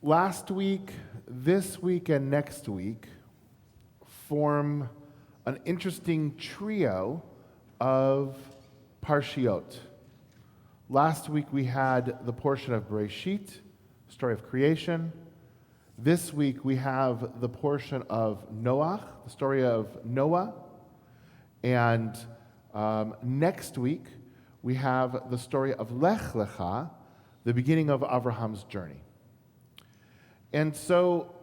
Last week, this week, and next week form an interesting trio of parshiot. Last week we had the portion of Bereshit, story of creation. This week we have the portion of Noah, the story of Noah. And next week we have the story of Lech Lecha, the beginning of Abraham's journey. And so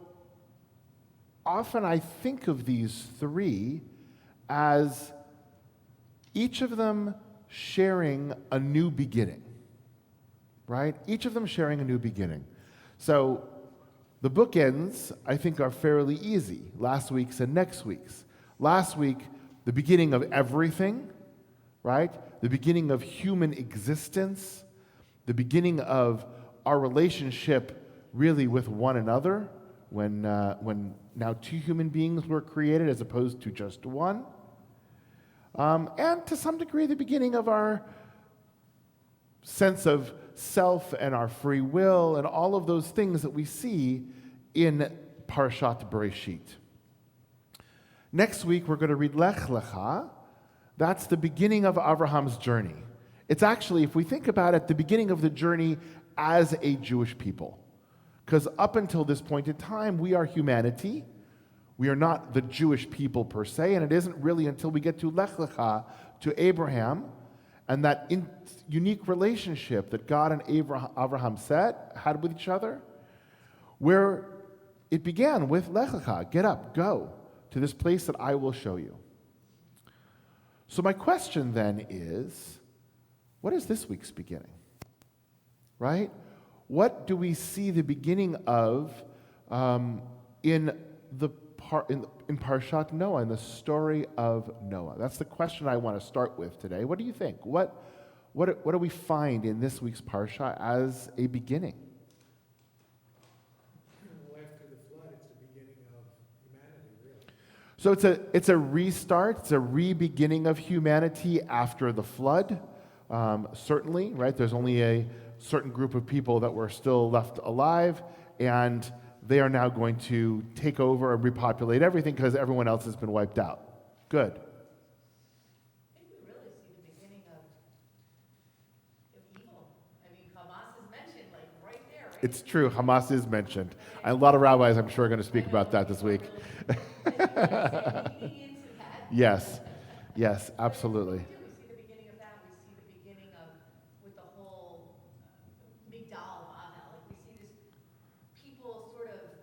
often I think of these three as each of them sharing a new beginning, right? Each of them sharing a new beginning. So the bookends, I think, are fairly easy, last week's and next week's. Last week, the beginning of everything, right? The beginning of human existence, the beginning of our relationship really with one another, when now two human beings were created as opposed to just one. And to some degree, the beginning of our sense of self and our free will and all of those things that we see in Parashat Bereshit. Next week, we're going to read Lech Lecha. That's the beginning of Abraham's journey. It's actually, if we think about it, the beginning of the journey as a Jewish people. Because up until this point in time, we are humanity. We are not the Jewish people per se, and it isn't really until we get to Lech Lecha, to Abraham, and that unique relationship that God and Abraham had with each other, where it began with Lech Lecha, get up, go to this place that I will show you. So my question then is, what is this week's beginning? Right? What do we see the beginning of in Parashat Noah, in the story of Noah? That's the question I want to start with today. What do you think? What do we find in this week's Parsha as a beginning? Well, after the flood, it's the beginning of humanity, really. So it's a restart, it's a re-beginning of humanity after the flood, certainly, right? There's only a certain group of people that were still left alive, and they are now going to take over and repopulate everything because everyone else has been wiped out. Good. I think we really see the beginning of evil. I mean, Hamas is mentioned, like, right there. Right? It's true, Hamas is mentioned. And a lot of rabbis, I'm sure, are going to speak about that this week. Yes, absolutely. We see the beginning of that. We see the beginning of, with the whole Migdal Bavel. Like, we see this people sort of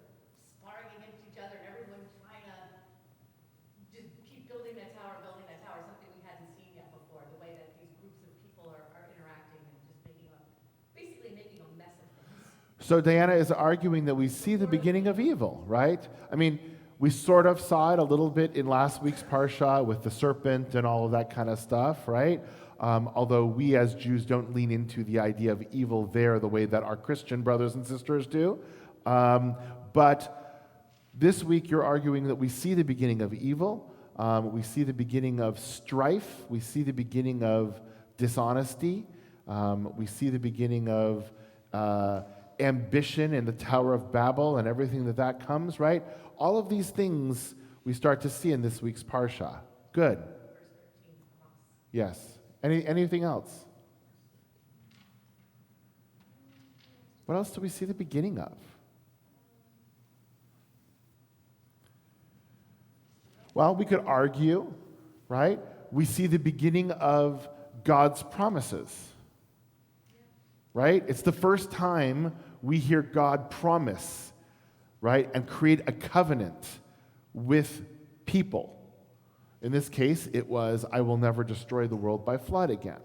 sparring against each other, and everyone trying to just keep building that tower, something we hadn't seen yet before, the way that these groups of people are interacting and just basically making a mess of things. So Diana is arguing that we see the beginning of evil, right? I mean, we sort of saw it a little bit in last week's Parsha with the serpent and all of that kind of stuff, right? Although we as Jews don't lean into the idea of evil there the way that our Christian brothers and sisters do. But this week you're arguing that we see the beginning of evil, we see the beginning of strife, we see the beginning of dishonesty, we see the beginning of ambition in the Tower of Babel and everything that comes, right? All of these things we start to see in this week's Parsha. Good. Verse 13, Hamas. Yes. Anything else? What else do we see the beginning of? Well, we could argue, right? We see the beginning of God's promises, right? It's the first time we hear God promise, right, and create a covenant with people. In this case, it was, I will never destroy the world by flood again,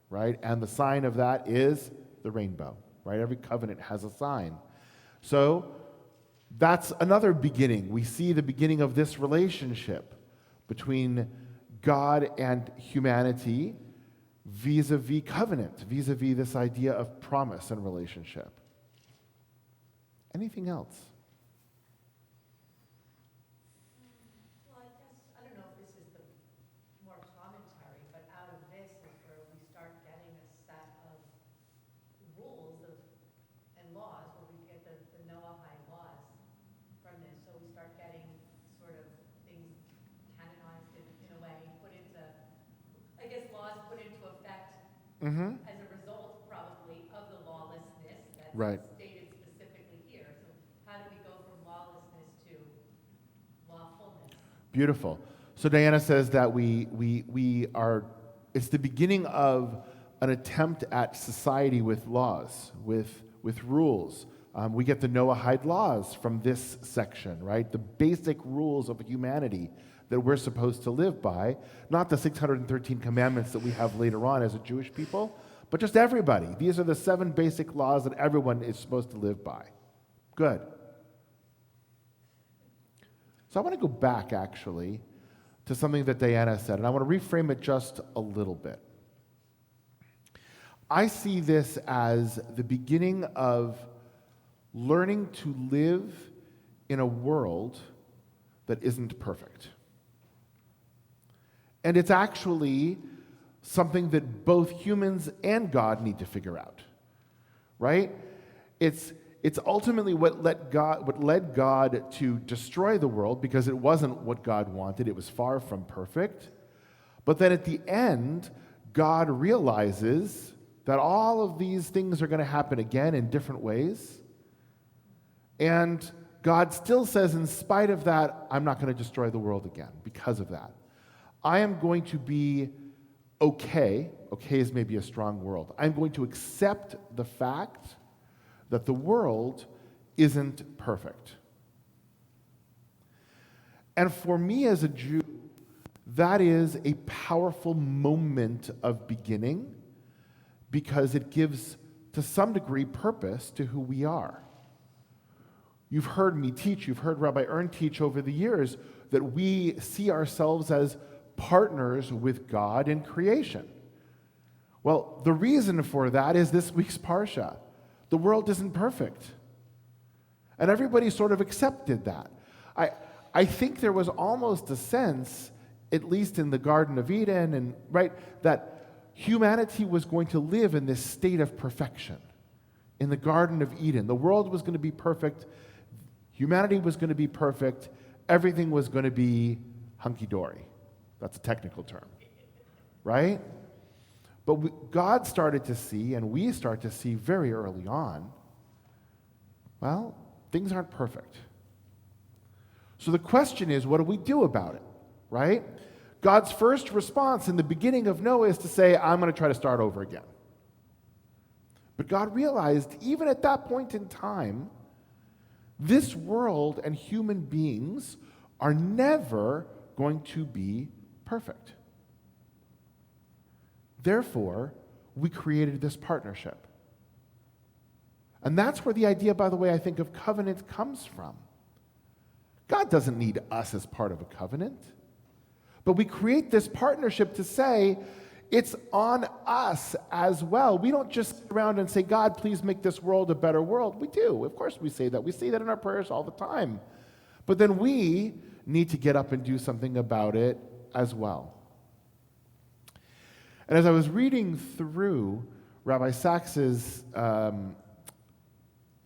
right? And the sign of that is the rainbow, right? Every covenant has a sign. So that's another beginning. We see the beginning of this relationship between God and humanity vis-a-vis covenant, vis-a-vis this idea of promise and relationship. Anything else? Well, I don't know if this is the more commentary, but out of this is where we start getting a set of rules and laws, where we get the Noahide as a result, probably, of the lawlessness that's Right. stated specifically here. So how do we go from lawlessness to lawfulness? Beautiful. So Diana says that it's the beginning of an attempt at society with laws, with rules. We get the Noahide laws from this section, right? The basic rules of humanity that we're supposed to live by, not the 613 commandments that we have later on as a Jewish people, but just everybody. These are the 7 basic laws that everyone is supposed to live by. Good. So I want to go back, actually, to something that Diana said, and I want to reframe it just a little bit. I see this as the beginning of learning to live in a world that isn't perfect. And it's actually something that both humans and God need to figure out, right? It's ultimately what led God to destroy the world, because it wasn't what God wanted. It was far from perfect. But then at the end, God realizes that all of these things are going to happen again in different ways. And God still says, in spite of that, I'm not going to destroy the world again because of that. I am going to be okay. Okay is maybe a strong word. I'm going to accept the fact that the world isn't perfect. And for me as a Jew, that is a powerful moment of beginning, because it gives, to some degree, purpose to who we are. You've heard me teach, you've heard Rabbi Ern teach over the years that we see ourselves as partners with God in creation. Well, the reason for that is this week's Parsha. The world isn't perfect. And everybody sort of accepted that. I think there was almost a sense, at least in the Garden of Eden, and right, that humanity was going to live in this state of perfection. In the Garden of Eden, the world was going to be perfect. Humanity was going to be perfect. Everything was going to be hunky-dory. That's a technical term, right? But God started to see, and we start to see very early on, well, things aren't perfect. So the question is, what do we do about it, right? God's first response in the beginning of Noah is to say, I'm going to try to start over again. But God realized, even at that point in time, this world and human beings are never going to be perfect. Therefore, we created this partnership. And that's where the idea, by the way, I think of covenant comes from. God doesn't need us as part of a covenant. But we create this partnership to say, it's on us as well. We don't just sit around and say, God, please make this world a better world. We do. Of course we say that. We say that in our prayers all the time. But then we need to get up and do something about it as well. And as I was reading through Rabbi Sachs's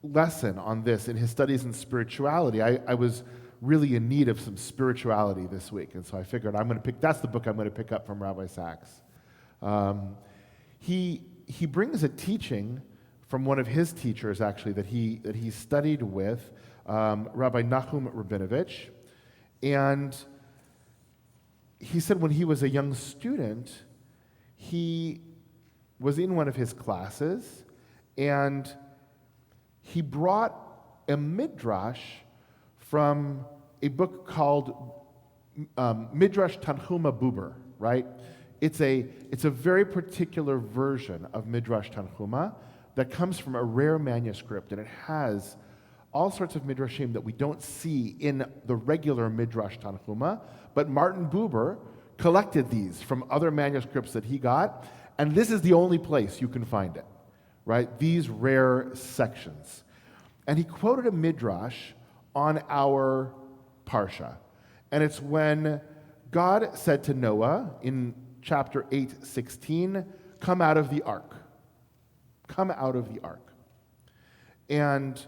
lesson on this in his studies in spirituality, I was really in need of some spirituality this week. And so I figured that's the book I'm going to pick up from Rabbi Sachs. He brings a teaching from one of his teachers, actually, that he studied with, Rabbi Nachum Rabinovich. And he said when he was a young student, he was in one of his classes, and he brought a midrash from a book called Midrash Tanhuma Buber, right? It's a very particular version of Midrash Tanhuma that comes from a rare manuscript, and it has all sorts of midrashim that we don't see in the regular Midrash Tanhuma, but Martin Buber collected these from other manuscripts that he got, and this is the only place you can find it, right? These rare sections. And he quoted a midrash on our Parsha, and it's when God said to Noah in chapter 8:16, come out of the ark. Come out of the ark. And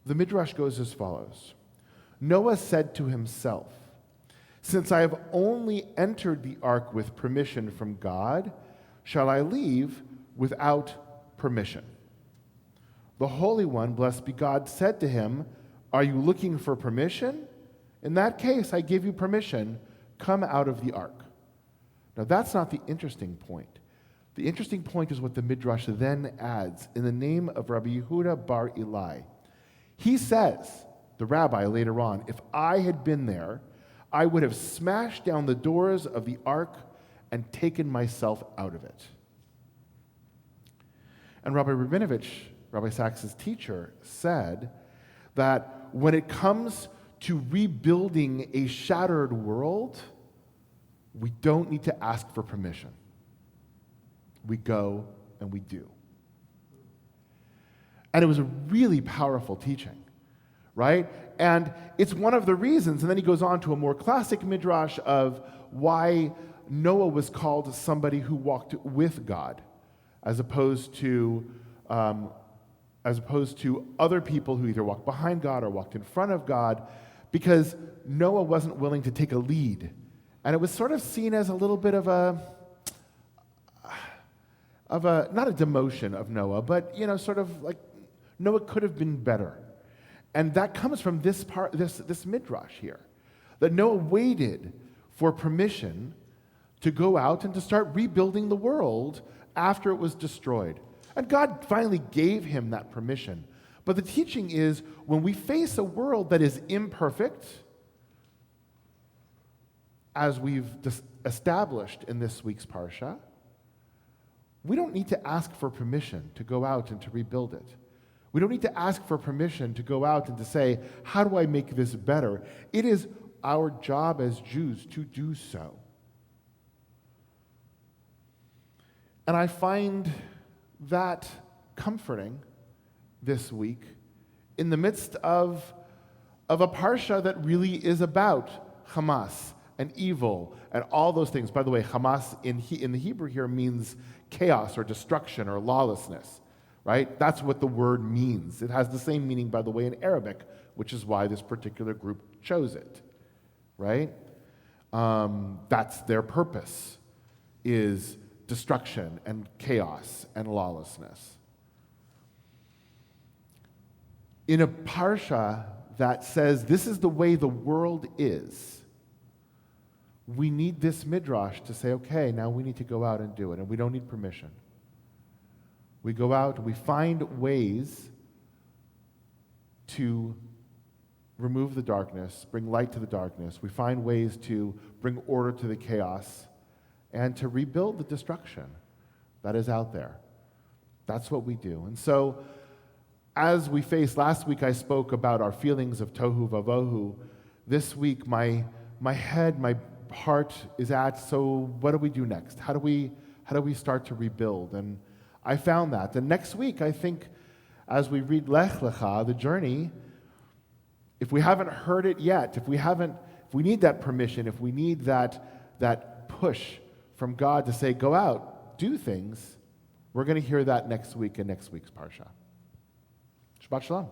the midrash goes as follows. Noah said to himself, since I have only entered the ark with permission from God, shall I leave without permission? The Holy One, blessed be God, said to him, are you looking for permission? In that case, I give you permission. Come out of the ark. Now, that's not the interesting point. The interesting point is what the Midrash then adds in the name of Rabbi Yehuda bar Eli. He says, the rabbi later on, if I had been there, I would have smashed down the doors of the ark and taken myself out of it. And Rabbi Rabinovich, Rabbi Sachs's teacher, said that when it comes to rebuilding a shattered world, we don't need to ask for permission. We go and we do. And it was a really powerful teaching, right? And it's one of the reasons, and then he goes on to a more classic midrash of why Noah was called somebody who walked with God, as opposed to other people who either walked behind God or walked in front of God, because Noah wasn't willing to take a lead. And it was sort of seen as a little bit of a not a demotion of Noah, but sort of like Noah could have been better. And that comes from this midrash here, that Noah waited for permission to go out and to start rebuilding the world after it was destroyed. And God finally gave him that permission. But the teaching is, when we face a world that is imperfect, as we've established in this week's Parsha, we don't need to ask for permission to go out and to rebuild it. We don't need to ask for permission to go out and to say, how do I make this better? It is our job as Jews to do so. And I find that comforting this week in the midst of a Parsha that really is about Hamas and evil and all those things. By the way, Hamas in the Hebrew here means chaos or destruction or lawlessness, right? That's what the word means. It has the same meaning, by the way, in Arabic, which is why this particular group chose it, right? That's their purpose, is destruction and chaos and lawlessness. In a Parsha that says this is the way the world is, we need this midrash to say, okay, now we need to go out and do it, and we don't need permission. We go out and we find ways to remove the darkness, bring light to the darkness. We find ways to bring order to the chaos and to rebuild the destruction that is out there. That's what we do. And so, as we face, last week I spoke about our feelings of tohu vavohu. This week my head, my heart is at, so what do we do next? How do we start to rebuild? And I found that. And next week, I think, as we read Lech Lecha, the journey, if we haven't heard it yet, if we need that permission, if we need that push from God to say, go out, do things, we're going to hear that next week in next week's Parsha. Shabbat Shalom.